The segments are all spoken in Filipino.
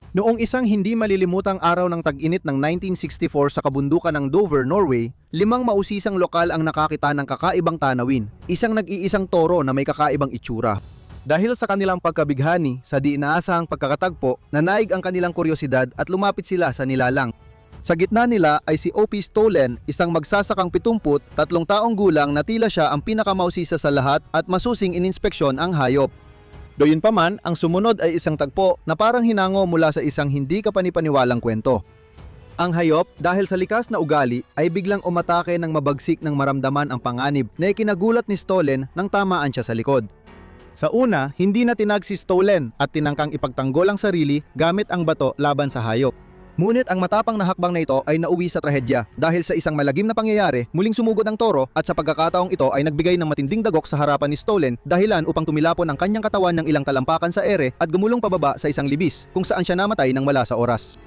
Noong isang hindi malilimutang araw ng tag-init ng 1964 sa kabundukan ng Dover, Norway, 5 mausisang lokal ang nakakita ng kakaibang tanawin, isang nag-iisang toro na may kakaibang itsura. Dahil sa kanilang pagkabighani sa di inaasahang pagkakatagpo, nanaig ang kanilang kuryosidad at lumapit sila sa nilalang. Sa gitna nila ay si O.P. Stolen, isang magsasakang 73 taong gulang na tila siya ang pinakamausisa sa lahat at masusing ininspeksyon ang hayop. Gayunpaman, ang sumunod ay isang tagpo na parang hinango mula sa isang hindi kapanipaniwalang kwento. Ang hayop, dahil sa likas na ugali, ay biglang umatake ng mabagsik ng maramdaman ang panganib na ikinagulat ni Stolen nang tamaan siya sa likod. Sa una, hindi na tinag si Stolen at tinangkang ipagtanggol ang sarili gamit ang bato laban sa hayop. Ngunit ang matapang na hakbang na ito ay nauwi sa trahedya dahil sa isang malagim na pangyayari, muling sumugod ang toro at sa pagkakataong ito ay nagbigay ng matinding dagok sa harapan ni Stolen, dahilan upang tumilapon ang kanyang katawan ng ilang talampakan sa ere at gumulong pababa sa isang libis kung saan siya namatay ng wala sa oras.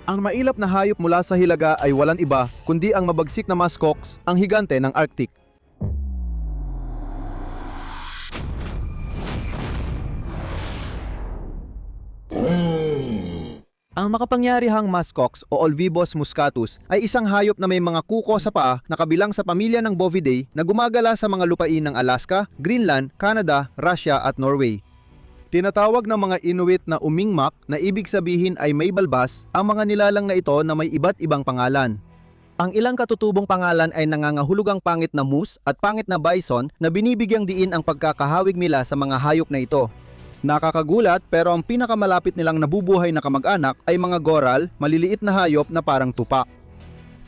Ang mailap na hayop mula sa hilaga ay walang iba kundi ang mabagsik na muskox, ang higante ng Arctic. Ang makapangyarihang muskox o Olvibos muscatus ay isang hayop na may mga kuko sa paa na kabilang sa pamilya ng Bovidae na gumagala sa mga lupain ng Alaska, Greenland, Canada, Russia at Norway. Tinatawag ng mga Inuit na umingmak na ibig sabihin ay may balbas ang mga nilalang na ito na may iba't ibang pangalan. Ang ilang katutubong pangalan ay nangangahulugang pangit na moose at pangit na bison na binibigyang diin ang pagkakahawig nila sa mga hayop na ito. Nakakagulat pero ang pinakamalapit nilang nabubuhay na kamag-anak ay mga goral, maliliit na hayop na parang tupak.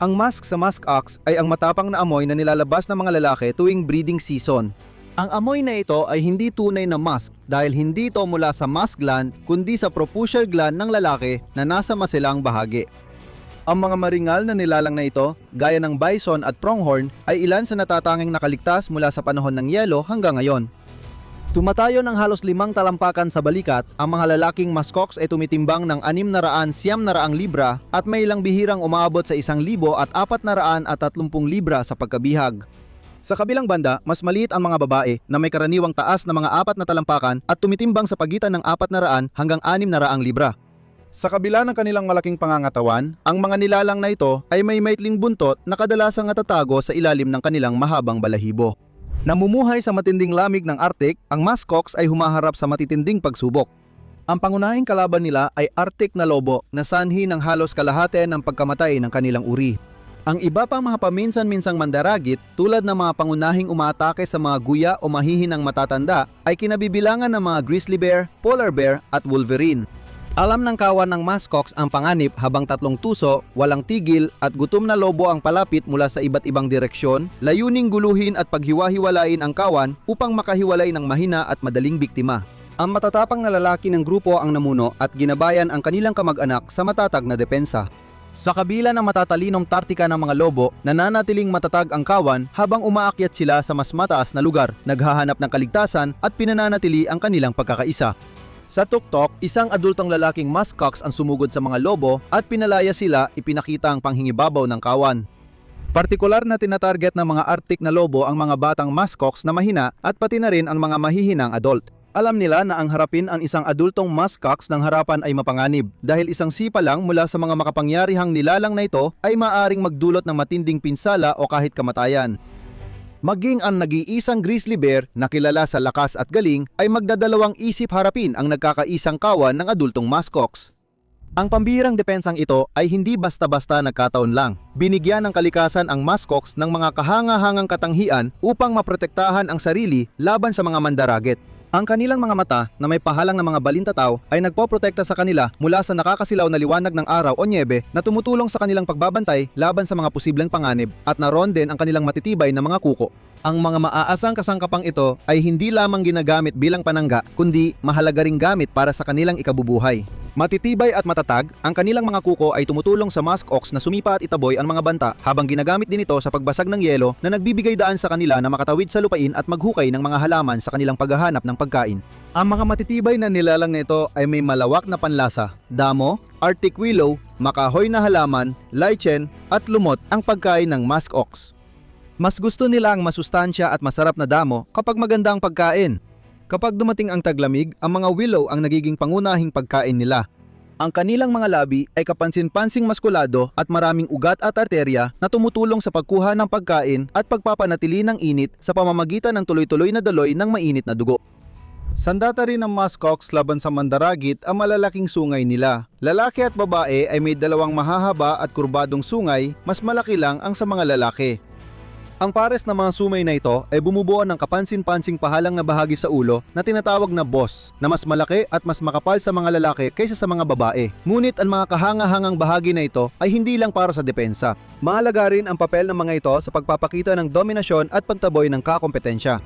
Ang musk sa muskox ay ang matapang na amoy na nilalabas ng mga lalaki tuwing breeding season. Ang amoy na ito ay hindi tunay na musk dahil hindi ito mula sa musk gland kundi sa propucial gland ng lalaki na nasa masilang bahagi. Ang mga maringal na nilalang na ito, gaya ng bison at pronghorn, ay ilan sa natatanging nakaligtas mula sa panahon ng yelo hanggang ngayon. Tumatayo ng halos 5 talampakan sa balikat, ang mga lalaking muskox ay tumitimbang ng 600-700 libra at may ilang bihirang umaabot sa 1,430 libra sa pagkabihag. Sa kabilang banda, mas maliit ang mga babae na may karaniwang taas na mga 4 na talampakan at tumitimbang sa pagitan ng 400 hanggang 600 libra. Sa kabila ng kanilang malaking pangangatawan, ang mga nilalang na ito ay may maitling buntot na kadalasang natatago sa ilalim ng kanilang mahabang balahibo. Namumuhay sa matinding lamig ng Arctic, ang muskox ay humaharap sa matitinding pagsubok. Ang pangunahing kalaban nila ay Arctic na lobo na sanhi ng halos kalahati ng pagkamatay ng kanilang uri. Ang iba pang mga paminsan-minsang mandaragit tulad ng mga pangunahing umaatake sa mga guya o mahihinang matatanda ay kinabibilangan ng mga grizzly bear, polar bear at wolverine. Alam ng kawan ng muskox ang panganib habang 3 tuso, walang tigil at gutom na lobo ang palapit mula sa iba't ibang direksyon, layuning guluhin at paghiwa-hiwalain ang kawan upang makahiwalay ng mahina at madaling biktima. Ang matatapang na lalaki ng grupo ang namuno at ginabayan ang kanilang kamag-anak sa matatag na depensa. Sa kabila ng matatalinong taktika ng mga lobo, nananatiling matatag ang kawan habang umaakyat sila sa mas mataas na lugar, naghahanap ng kaligtasan at pinananatili ang kanilang pagkakaisa. Sa tuktok, isang adultong lalaking muskox ang sumugod sa mga lobo at pinalaya sila, ipinakita ang panghingibabaw ng kawan. Partikular na tinatarget ng mga Arctic na lobo ang mga batang muskox na mahina at pati na rin ang mga mahihinang adult. Alam nila na ang harapin ang isang adultong muskox ng harapan ay mapanganib dahil isang sipa lang mula sa mga makapangyarihang nilalang na ito ay maaaring magdulot ng matinding pinsala o kahit kamatayan. Maging ang nag-iisang grizzly bear na kilala sa lakas at galing ay magdadalawang isip harapin ang nagkakaisang kawan ng adultong muskox. Ang pambihirang depensang ito ay hindi basta-basta nagkataon lang. Binigyan ng kalikasan ang muskox ng mga kahanga-hangang katanghian upang maprotektahan ang sarili laban sa mga mandaraget. Ang kanilang mga mata na may pahalang ng mga balintataw ay nagpoprotekta sa kanila mula sa nakakasilaw na liwanag ng araw o nyebe na tumutulong sa kanilang pagbabantay laban sa mga posibleng panganib at naroon din ang kanilang matitibay na mga kuko. Ang mga maaasang kasangkapang ito ay hindi lamang ginagamit bilang panangga kundi mahalaga ring gamit para sa kanilang ikabubuhay. Matitibay at matatag, ang kanilang mga kuko ay tumutulong sa muskox na sumipa at itaboy ang mga banta habang ginagamit din ito sa pagbasag ng yelo na nagbibigay daan sa kanila na makatawid sa lupain at maghukay ng mga halaman sa kanilang paghahanap ng pagkain. Ang mga matitibay na nilalang nito ay may malawak na panlasa, damo, Arctic willow, makahoy na halaman, lichen at lumot ang pagkain ng muskox. Mas gusto nila ang masustansya at masarap na damo kapag maganda ang pagkain. Kapag dumating ang taglamig, ang mga willow ang nagiging pangunahing pagkain nila. Ang kanilang mga labi ay kapansin-pansing maskulado at maraming ugat at arterya na tumutulong sa pagkuha ng pagkain at pagpapanatili ng init sa pamamagitan ng tuloy-tuloy na daloy ng mainit na dugo. Sandata rin ng muskox laban sa mandaragit ang malalaking sungay nila. Lalaki at babae ay may dalawang mahahaba at kurbadong sungay, mas malaki lang ang sa mga lalaki. Ang pares ng mga sumay na ito ay bumubuo ng kapansin-pansing pahalang na bahagi sa ulo na tinatawag na boss, na mas malaki at mas makapal sa mga lalaki kaysa sa mga babae. Ngunit ang mga kahanga-hangang bahagi na ito ay hindi lang para sa depensa. Mahalaga rin ang papel ng mga ito sa pagpapakita ng dominasyon at pagtaboy ng kakompetensya.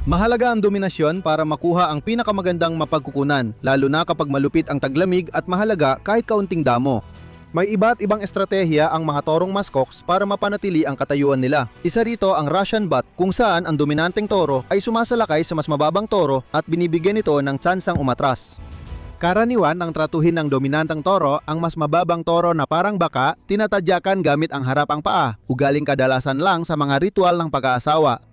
Mahalaga ang dominasyon para makuha ang pinakamagandang mapagkukunan, lalo na kapag malupit ang taglamig at mahalaga kahit kaunting damo. May iba't ibang estratehiya ang mga torong muskox para mapanatili ang katayuan nila. Isa rito ang Russian butt, kung saan ang dominanteng toro ay sumasalakay sa mas mababang toro at binibigyan ito ng tsansang umatras. Karaniwan nang tratuhin ng dominantang toro ang mas mababang toro na parang baka, tinatadyakan gamit ang harapang paa, ugaling kadalasan lang sa mga ritual ng pag-aasawa.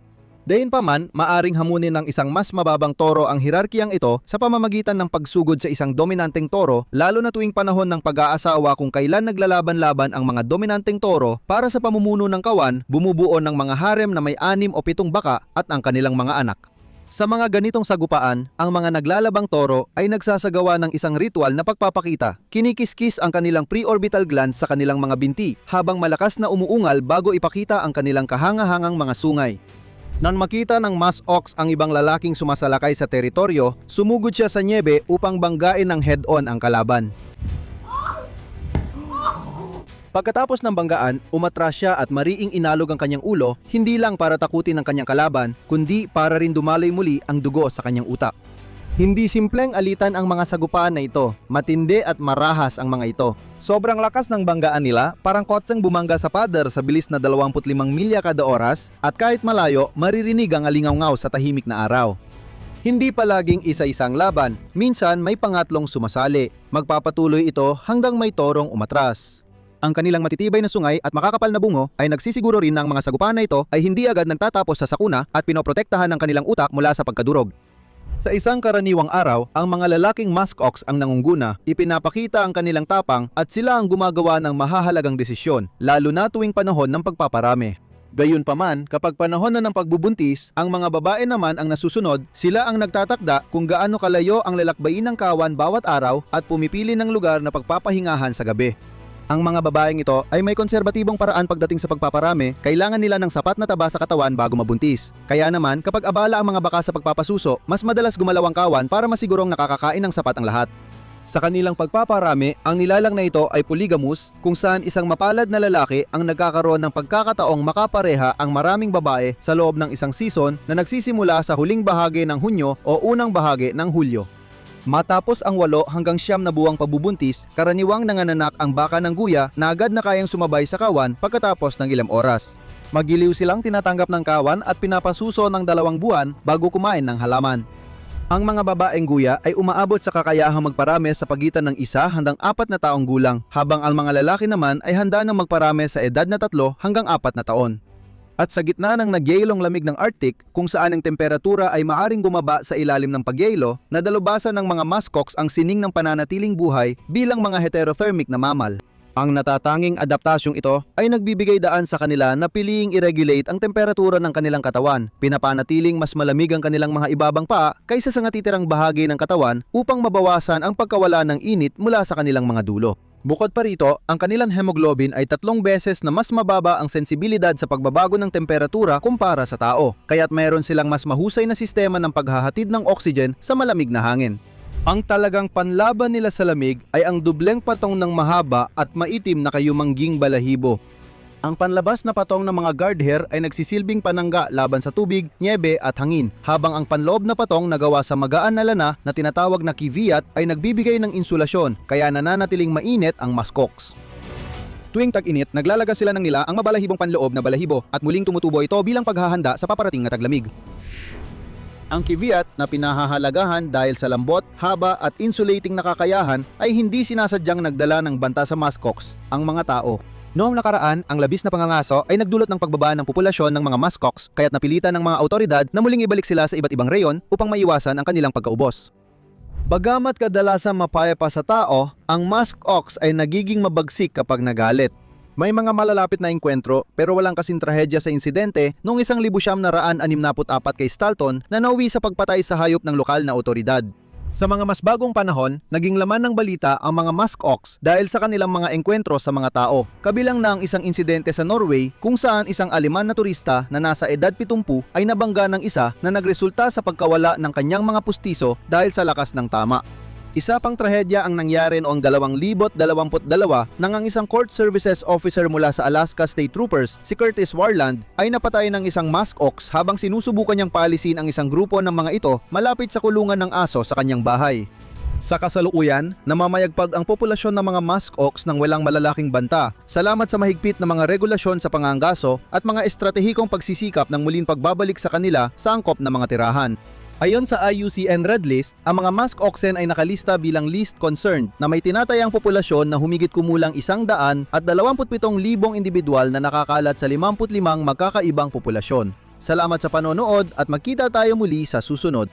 Gayunpaman, maaring hamunin ng isang mas mababang toro ang hierarkiyang ito sa pamamagitan ng pagsugod sa isang dominanteng toro, lalo na tuwing panahon ng pag-aasawa kung kailan naglalaban-laban ang mga dominanteng toro. Para sa pamumuno ng kawan, bumubuo ng mga harem na may 6 o 7 baka at ang kanilang mga anak. Sa mga ganitong sagupaan, ang mga naglalabang toro ay nagsasagawa ng isang ritual na pagpapakita. Kinikiskis ang kanilang preorbital glands sa kanilang mga binti habang malakas na umuungal bago ipakita ang kanilang kahanga-hangang mga sungay. Nang makita ng muskox ang ibang lalaking sumasalakay sa teritoryo, sumugod siya sa nyebe upang banggain ng head-on ang kalaban. Pagkatapos ng banggaan, umatras siya at mariing inalog ang kanyang ulo, hindi lang para takutin ang kanyang kalaban, kundi para rin dumaloy muli ang dugo sa kanyang utak. Hindi simpleng alitan ang mga sagupaan na ito, matindi at marahas ang mga ito. Sobrang lakas ng banggaan nila, parang kotseng bumangga sa pader sa bilis na 25 milya kada oras, at kahit malayo, maririnig ang alingawngaw sa tahimik na araw. Hindi palaging isa-isang laban, minsan may pangatlong sumasali. Magpapatuloy ito hanggang may torong umatras. Ang kanilang matitibay na sungay at makakapal na bungo ay nagsisiguro rin na ang mga sagupaan na ito ay hindi agad nagtatapos sa sakuna at pinoprotektahan ng kanilang utak mula sa pagkadurog. Sa isang karaniwang araw, ang mga lalaking muskox ang nangunguna, ipinapakita ang kanilang tapang at sila ang gumagawa ng mahahalagang desisyon, lalo na tuwing panahon ng pagpaparami. Gayunpaman, kapag panahon na ng pagbubuntis, ang mga babae naman ang nasusunod, sila ang nagtatakda kung gaano kalayo ang lalakbayin ng kawan bawat araw at pumipili ng lugar na pagpapahingahan sa gabi. Ang mga babaeng ito ay may konserbatibong paraan pagdating sa pagpaparami, kailangan nila ng sapat na taba sa katawan bago mabuntis. Kaya naman, kapag abala ang mga baka sa pagpapasuso, mas madalas gumalaw ang kawan para masigurong nakakakain ng sapat ang lahat. Sa kanilang pagpaparami, ang nilalang na ito ay polygamous, kung saan isang mapalad na lalaki ang nagkakaroon ng pagkakataong makapareha ang maraming babae sa loob ng isang season na nagsisimula sa huling bahagi ng Hunyo o unang bahagi ng Hulyo. Matapos ang 8 hanggang 9 na buwang pabubuntis, karaniwang nanganak ang baka ng guya na agad na kayang sumabay sa kawan pagkatapos ng ilang oras. Magiliw silang tinatanggap ng kawan at pinapasuso ng 2 buwan bago kumain ng halaman. Ang mga babaeng guya ay umaabot sa kakayahang magparami sa pagitan ng 1 hanggang 4 na taong gulang, habang ang mga lalaki naman ay handa nang magparami sa edad na 3 hanggang 4 na taon. At sa gitna ng nagyelong lamig ng Arctic, kung saan ang temperatura ay maaring bumaba sa ilalim ng pagyelo, nadalubasan ng mga muskox ang sining ng pananatiling buhay bilang mga heterothermic na mammal. Ang natatanging adaptasyong ito ay nagbibigay daan sa kanila na piliing i-regulate ang temperatura ng kanilang katawan, pinapanatiling mas malamig ang kanilang mga ibabang paa kaysa sa natitirang bahagi ng katawan upang mabawasan ang pagkawala ng init mula sa kanilang mga dulo. Bukod pa rito, ang kanilang hemoglobin ay 3 beses na mas mababa ang sensibilidad sa pagbabago ng temperatura kumpara sa tao, kaya't mayroon silang mas mahusay na sistema ng paghahatid ng oxygen sa malamig na hangin. Ang talagang panlaban nila sa lamig ay ang dubleng patong ng mahaba at maitim na kayumangging balahibo. Ang panlabas na patong ng mga guard hair ay nagsisilbing panangga laban sa tubig, nyebe at hangin, habang ang panloob na patong na gawa sa magaan na lana na tinatawag na kiviat ay nagbibigay ng insulasyon, kaya nananatiling mainit ang muskox. Tuwing tag-init, naglalagas sila ng nila ang mabalahibong panloob na balahibo at muling tumutubo ito bilang paghahanda sa paparating na taglamig. Ang kiviat na pinahahalagahan dahil sa lambot, haba at insulating na kakayahan ay hindi sinasadyang nagdala ng banta sa muskox, ang mga tao. Noong nakaraan, ang labis na pangangaso ay nagdulot ng pagbaba ng populasyon ng mga muskox, kaya't napilitan ng mga awtoridad na muling ibalik sila sa iba't ibang reyon upang maiwasan ang kanilang pagkaubos. Bagamat kadalasang mapayapa sa tao, ang musk ox ay nagiging mabagsik kapag nagalit. May mga malalapit na engkwentro pero walang kasing trahedya sa insidente noong 1964 kay Stalton na nauwi sa pagpatay sa hayop ng lokal na otoridad. Sa mga mas bagong panahon, naging laman ng balita ang mga musk ox dahil sa kanilang mga engkwentro sa mga tao. Kabilang na ang isang insidente sa Norway kung saan isang Aleman na turista na nasa edad 70 ay nabangga ng isa na nagresulta sa pagkawala ng kanyang mga pustiso dahil sa lakas ng tama. Isa pang trahedya ang nangyari noong 2022 nang ang isang court services officer mula sa Alaska State Troopers, si Curtis Warland, ay napatay ng isang musk ox habang sinusubukan niyang paalisin ang isang grupo ng mga ito malapit sa kulungan ng aso sa kanyang bahay. Sa kasalukuyan, namamayagpag ang populasyon ng mga musk ox ng walang malalaking banta. Salamat sa mahigpit na mga regulasyon sa pangangaso at mga estratehikong pagsisikap ng muling pagbabalik sa kanila sa angkop na mga tirahan. Ayon sa IUCN Red List, ang mga musk oxen ay nakalista bilang least concerned na may tinatayang populasyon na humigit kumulang 127,000 individual na nakakalat sa 55 magkakaibang populasyon. Salamat sa panonood at magkita tayo muli sa susunod.